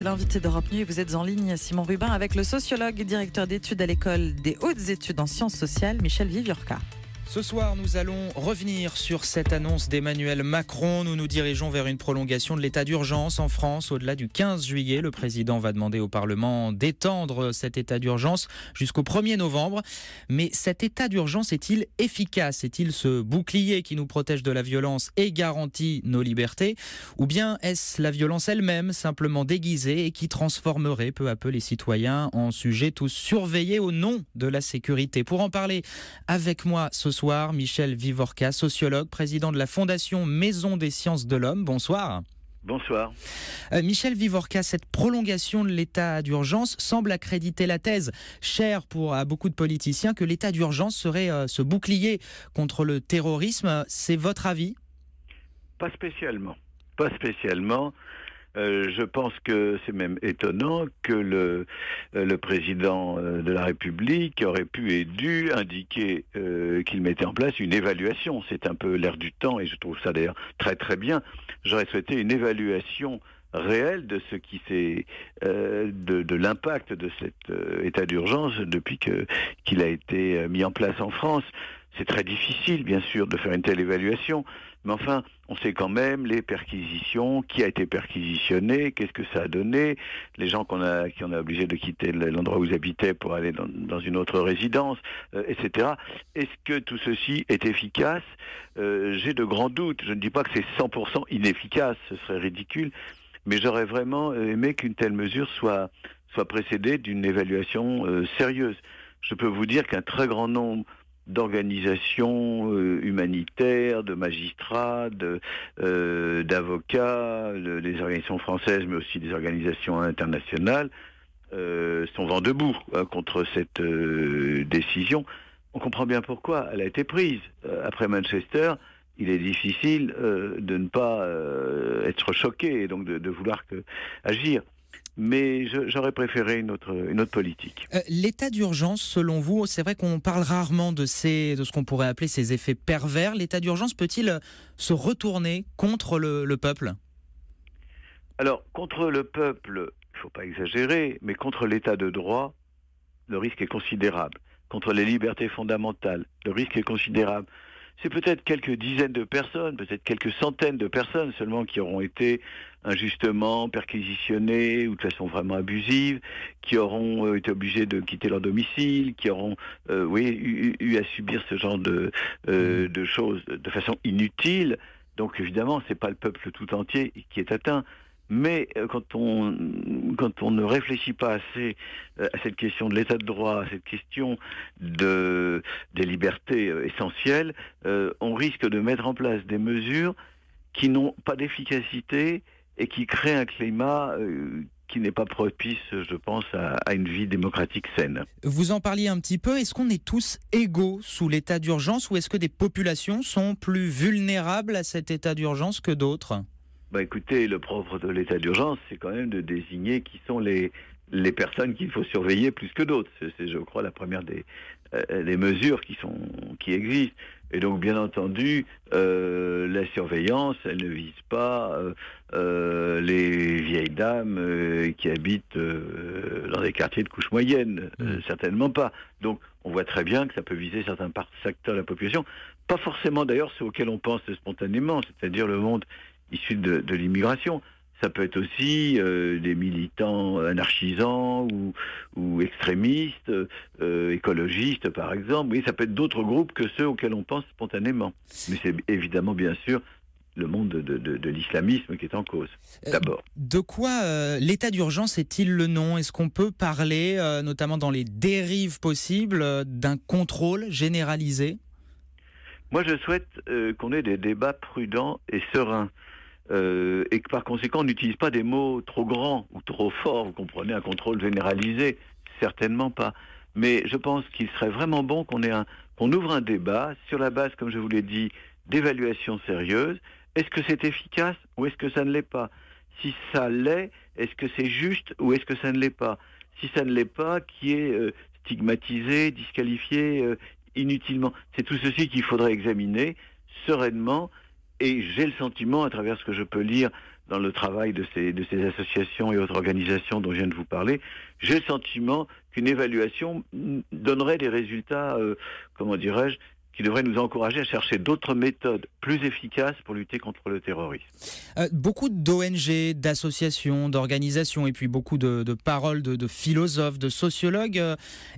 L'invité d'Europe Nuit, vous êtes en ligne, Simon Rubin, avec le sociologue et directeur d'études à l'école des hautes études en sciences sociales, Michel Viviorca. Ce soir, nous allons revenir sur cette annonce d'Emmanuel Macron. Nous nous dirigeons vers une prolongation de l'état d'urgence en France. Au-delà du 15 juillet, le président va demander au Parlement d'étendre cet état d'urgence jusqu'au 1er novembre. Mais cet état d'urgence est-il efficace ? Est-il ce bouclier qui nous protège de la violence et garantit nos libertés ? Ou bien est-ce la violence elle-même, simplement déguisée et qui transformerait peu à peu les citoyens en sujets tous surveillés au nom de la sécurité ? Pour en parler avec moi ce soir, Michel Viviorca, sociologue, président de la Fondation Maison des Sciences de l'Homme. Bonsoir. Bonsoir. Michel Viviorca, cette prolongation de l'état d'urgence semble accréditer la thèse, chère à beaucoup de politiciens, que l'état d'urgence serait ce bouclier contre le terrorisme. C'est votre avis ? Pas spécialement. Pas spécialement. Je pense que c'est même étonnant que le président de la République aurait pu et dû indiquer qu'il mettait en place une évaluation. C'est un peu l'air du temps et je trouve ça d'ailleurs très très bien. J'aurais souhaité une évaluation réelle de ce qui s'est de l'impact de cet état d'urgence depuis qu'il a été mis en place en France. C'est très difficile, bien sûr, de faire une telle évaluation, mais enfin, on sait quand même les perquisitions, qui a été perquisitionné, qu'est-ce que ça a donné, les gens qu'on a obligés de quitter l'endroit où ils habitaient pour aller dans une autre résidence, etc. Est-ce que tout ceci est efficace ? J'ai de grands doutes. Je ne dis pas que c'est 100% inefficace, ce serait ridicule, mais j'aurais vraiment aimé qu'une telle mesure soit précédée d'une évaluation sérieuse. Je peux vous dire qu'un très grand nombre d'organisations humanitaires, de magistrats, d'avocats, des organisations françaises, mais aussi des organisations internationales, sont vent debout contre cette décision. On comprend bien pourquoi elle a été prise. Après Manchester, il est difficile de ne pas être choqué et donc de vouloir agir. Mais j'aurais préféré une autre politique. L'état d'urgence, selon vous, c'est vrai qu'on parle rarement de ce qu'on pourrait appeler ces effets pervers. L'état d'urgence peut-il se retourner contre le peuple ? Alors, contre le peuple, il ne faut pas exagérer, mais contre l'état de droit, le risque est considérable. Contre les libertés fondamentales, le risque est considérable. C'est peut-être quelques dizaines de personnes, peut-être quelques centaines de personnes seulement qui auront été injustement perquisitionnées ou de façon vraiment abusive, qui auront été obligés de quitter leur domicile, qui auront eu à subir ce genre de choses de façon inutile. Donc évidemment, c'est pas le peuple tout entier qui est atteint. Mais quand on ne réfléchit pas assez à cette question de l'état de droit, à cette question des libertés essentielles, on risque de mettre en place des mesures qui n'ont pas d'efficacité et qui créent un climat qui n'est pas propice, je pense, à une vie démocratique saine. Vous en parliez un petit peu. Est-ce qu'on est tous égaux sous l'état d'urgence ou est-ce que des populations sont plus vulnérables à cet état d'urgence que d'autres ? Écoutez, le propre de l'état d'urgence, c'est quand même de désigner qui sont les personnes qu'il faut surveiller plus que d'autres. C'est, je crois, la première des mesures qui existent. Et donc, bien entendu, la surveillance, elle ne vise pas les vieilles dames qui habitent dans des quartiers de couche moyenne, certainement pas. Donc, on voit très bien que ça peut viser certains secteurs de la population, pas forcément d'ailleurs ceux auxquels on pense spontanément, c'est-à-dire le monde issus de l'immigration. Ça peut être aussi des militants anarchisants ou extrémistes, écologistes par exemple. Oui, ça peut être d'autres groupes que ceux auxquels on pense spontanément. Mais c'est évidemment, bien sûr, le monde de l'islamisme qui est en cause, d'abord. De quoi l'état d'urgence est-il le nom ? Est-ce qu'on peut parler, notamment dans les dérives possibles, d'un contrôle généralisé ? Moi, je souhaite qu'on ait des débats prudents et sereins. Et que par conséquent on n'utilise pas des mots trop grands ou trop forts, vous comprenez, un contrôle généralisé, certainement pas. Mais je pense qu'il serait vraiment bon qu'on ouvre un débat sur la base, comme je vous l'ai dit, d'évaluation sérieuse. Est-ce que c'est efficace ou est-ce que ça ne l'est pas ? Si ça l'est, est-ce que c'est juste ou est-ce que ça ne l'est pas ? Si ça ne l'est pas, qui est stigmatisé, disqualifié inutilement ? C'est tout ceci qu'il faudrait examiner sereinement. Et j'ai le sentiment, à travers ce que je peux lire dans le travail de ces associations et autres organisations dont je viens de vous parler, j'ai le sentiment qu'une évaluation donnerait des résultats, qui devraient nous encourager à chercher d'autres méthodes plus efficaces pour lutter contre le terrorisme. Beaucoup d'ONG, d'associations, d'organisations et puis beaucoup de paroles de philosophes, de sociologues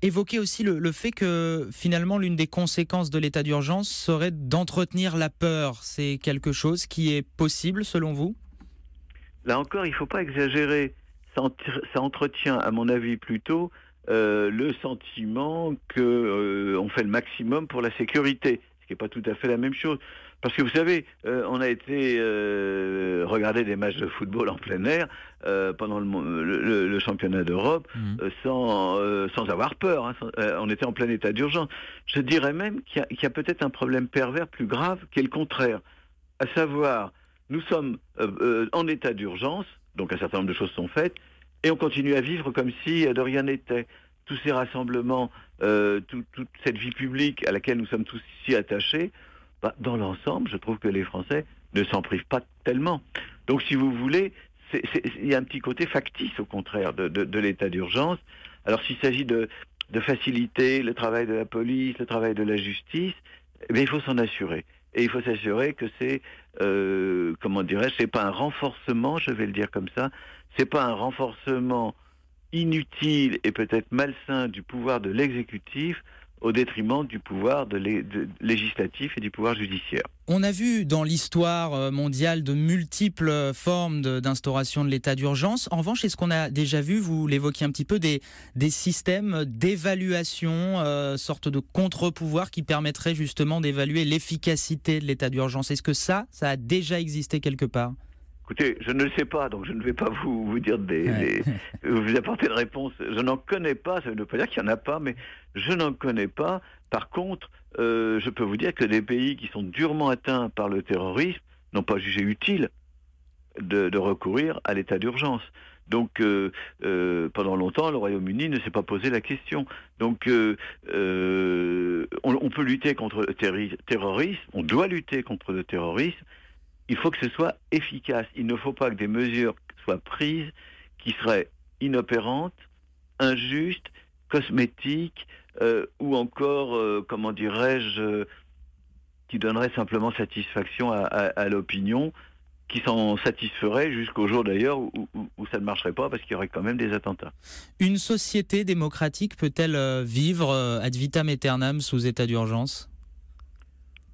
évoquaient aussi le fait que finalement l'une des conséquences de l'état d'urgence serait d'entretenir la peur. C'est quelque chose qui est possible selon vous ? Là encore, il ne faut pas exagérer. Ça entretient, à mon avis, plutôt le sentiment qu'on fait le maximum pour la sécurité, ce qui n'est pas tout à fait la même chose. Parce que vous savez, on a été regarder des matchs de football en plein air pendant le championnat d'Europe sans avoir peur. Hein, on était en plein état d'urgence. Je dirais même qu'il y a peut-être un problème pervers plus grave qui est le contraire. À savoir, nous sommes en état d'urgence, donc un certain nombre de choses sont faites, et on continue à vivre comme si de rien n'était. Tous ces rassemblements, toute cette vie publique à laquelle nous sommes tous si attachés, dans l'ensemble, je trouve que les Français ne s'en privent pas tellement. Donc, si vous voulez, il y a un petit côté factice, au contraire, de l'état d'urgence. Alors, s'il s'agit de faciliter le travail de la police, le travail de la justice, il faut s'en assurer. Et il faut s'assurer que c'est, c'est pas un renforcement, je vais le dire comme ça, c'est pas un renforcement inutile et peut-être malsain du pouvoir de l'exécutif au détriment du pouvoir législatif et du pouvoir judiciaire. On a vu dans l'histoire mondiale de multiples formes d'instauration de l'état d'urgence. En revanche, est-ce qu'on a déjà vu, vous l'évoquiez un petit peu, des systèmes d'évaluation, sorte de contre-pouvoir qui permettraient justement d'évaluer l'efficacité de l'état d'urgence? Est-ce que ça a déjà existé quelque part? Écoutez, je ne le sais pas, donc je ne vais pas vous dire vous apporter une réponse. Je n'en connais pas, ça ne veut pas dire qu'il n'y en a pas, mais je n'en connais pas. Par contre, je peux vous dire que des pays qui sont durement atteints par le terrorisme n'ont pas jugé utile de recourir à l'état d'urgence. Donc, pendant longtemps, le Royaume-Uni ne s'est pas posé la question. Donc, on peut lutter contre le terrorisme, on doit lutter contre le terrorisme. Il faut que ce soit efficace. Il ne faut pas que des mesures soient prises qui seraient inopérantes, injustes, cosmétiques, ou encore, qui donneraient simplement satisfaction à l'opinion, qui s'en satisferait jusqu'au jour d'ailleurs où ça ne marcherait pas parce qu'il y aurait quand même des attentats. Une société démocratique peut-elle vivre ad vitam aeternam sous état d'urgence ?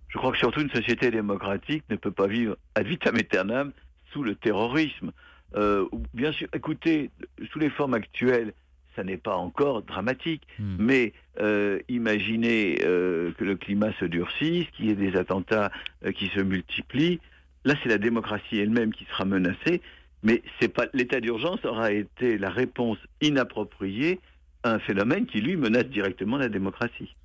Je crois que surtout une société démocratique ne peut pas vivre ad vitam aeternam sous le terrorisme. Bien sûr, écoutez, sous les formes actuelles, ça n'est pas encore dramatique, mais imaginez que le climat se durcisse, qu'il y ait des attentats qui se multiplient. Là, c'est la démocratie elle-même qui sera menacée, mais l'état d'urgence aura été la réponse inappropriée à un phénomène qui, lui, menace directement la démocratie.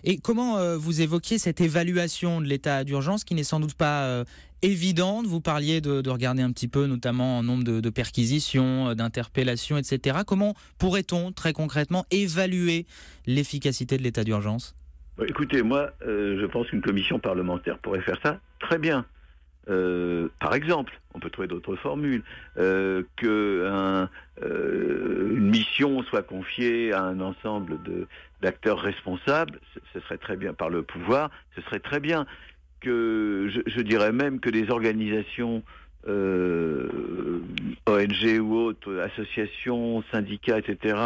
Et comment vous évoquiez cette évaluation de l'état d'urgence qui n'est sans doute pas évidente? Vous parliez de regarder un petit peu, notamment en nombre de perquisitions, d'interpellations, etc. Comment pourrait-on, très concrètement, évaluer l'efficacité de l'état d'urgence? Écoutez, moi, je pense qu'une commission parlementaire pourrait faire ça très bien. Par exemple, on peut trouver d'autres formules, qu'une mission soit confiée à un ensemble d'acteurs responsables, ce serait très bien, par le pouvoir, ce serait très bien. Que je dirais même que des organisations ONG ou autres, associations, syndicats, etc.,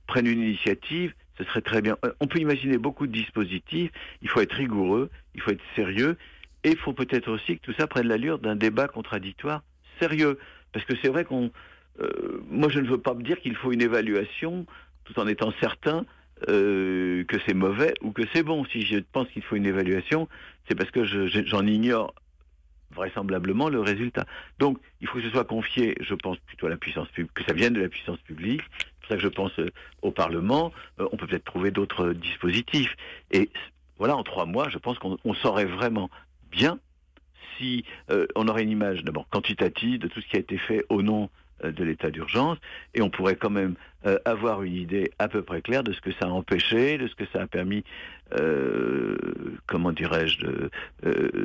prennent une initiative, ce serait très bien. On peut imaginer beaucoup de dispositifs, il faut être rigoureux, il faut être sérieux, et il faut peut-être aussi que tout ça prenne l'allure d'un débat contradictoire sérieux. Parce que c'est vrai moi je ne veux pas me dire qu'il faut une évaluation tout en étant certain que c'est mauvais ou que c'est bon. Si je pense qu'il faut une évaluation, c'est parce que j'en ignore vraisemblablement le résultat. Donc il faut que ce soit confié, je pense plutôt à la puissance publique, que ça vienne de la puissance publique. C'est pour ça que je pense au Parlement. On peut peut-être trouver d'autres dispositifs. Et voilà, en 3 mois, je pense qu'on saurait vraiment bien si on aurait une image d'abord quantitative de tout ce qui a été fait au nom de l'état d'urgence, et on pourrait quand même avoir une idée à peu près claire de ce que ça a empêché, de ce que ça a permis,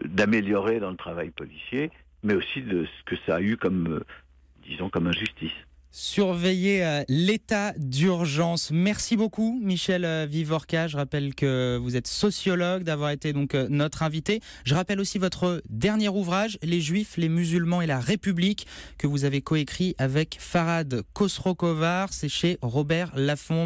d'améliorer dans le travail policier, mais aussi de ce que ça a eu comme disons, comme injustice. Surveiller l'état d'urgence. Merci beaucoup, Michel Vivorca. Je rappelle que vous êtes sociologue, d'avoir été donc notre invité. Je rappelle aussi votre dernier ouvrage, Les Juifs, les musulmans et la République, que vous avez coécrit avec Farhad Khosrow-Kovar. C'est chez Robert Laffont.